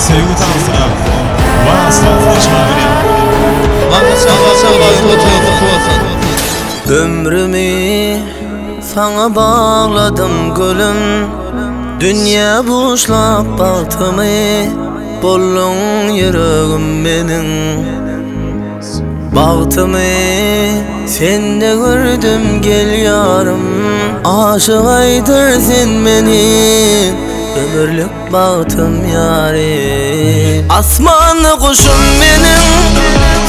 sevgi tanısına va sağlaşmagını. Ömrümü sana bağladım gülüm, dünya boşlap baktımı, bollun yüreğim benim. Baktımı sende gördüm gel yarım, aşık aydır sen beni, ömürlük baktım yâri. Asmanlı kuşum benim,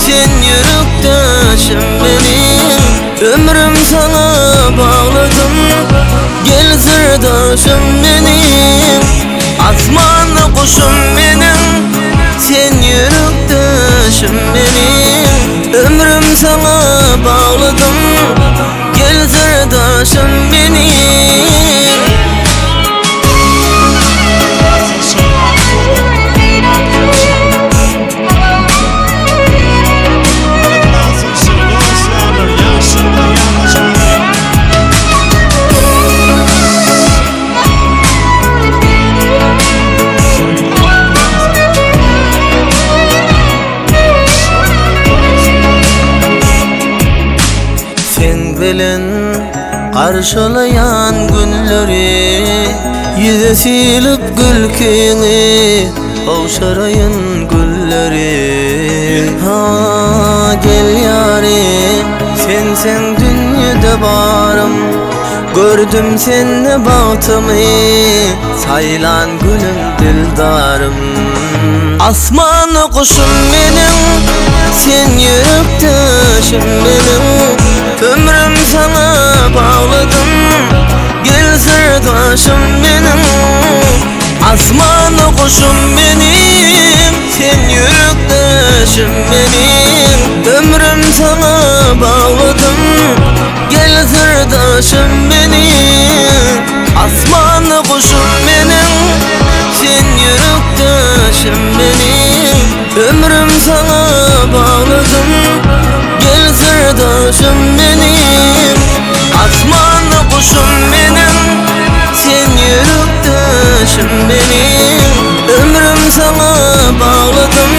sen yürüktaşım benim, ömrüm sana bağladım, gel sırdaşım benim. Asmanlı kuşum benim, sen yürüktaşım benim, ömrüm sana bağladım, gel sırdaşım benim. Bilen karşılayan günleri, yüze silip gülkeni, kavşarayın gülleri. Ha gel yarim, sen dünyada barım, gördüm sende bahtımı, saylan gülüm dildarım. Asmanlı kuşum benim, sen yürektaşım benim, ömrüm sana bağladım, gel sırdaşım benim. Asmanlı kuşum benim, sen yürektaşım benim, ömrüm sana bağladım, gel sırdaşım benim. Asmanlı kuşum benim, sen yürektaşım benim, ömrüm sana bağladım, gel sırdaşım benim. Asmanlı kuşum benim, sen yürüktaşım benim, ömrüm sana bağladım,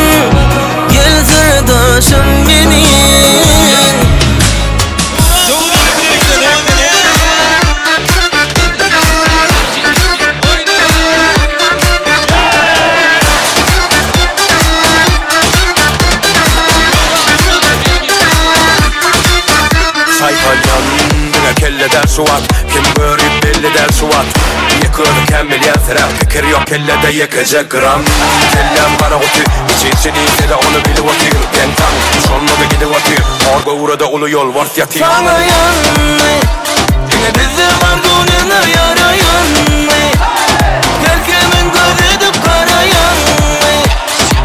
gel sırdaşım benim. Kelle der suat, kim görüp belli der suat. Yıkıldı kemmel yazıra, fikir yok kellede yıkacak gram. Kellem kara otu, içi de onu bilip otur. Gentan, sonuna gidip otur. Orga uğrada ulu yol vart yatıyor. Sana yanma, yine bizim argınına yara yanma. Herkemin göz edip kara yanma,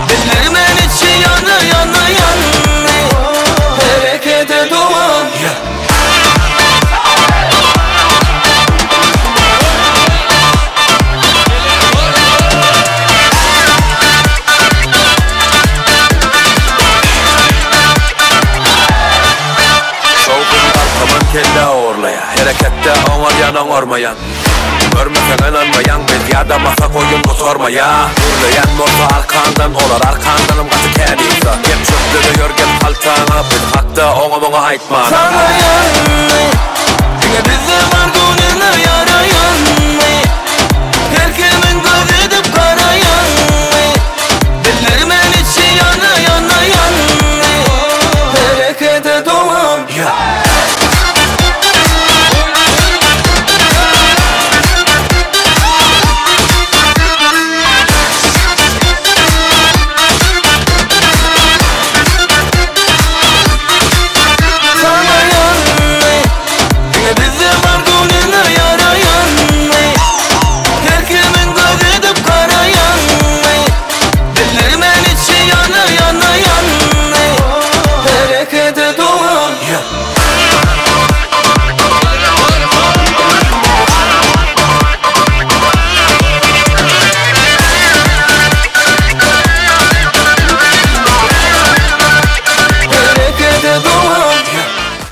dillerimin içi yana yana yanma. Harekete doğan kelle orlaya, harekette ağlayan ormayan. Görmesen inanmayan, medyada masa koyun kotormaya. Hürleyen morta arkandan olar, arkandanım katı kendiyse. Hep çöpleri görgen kaltana, bir hakta ona bana aitman. sana yanma, yine bizim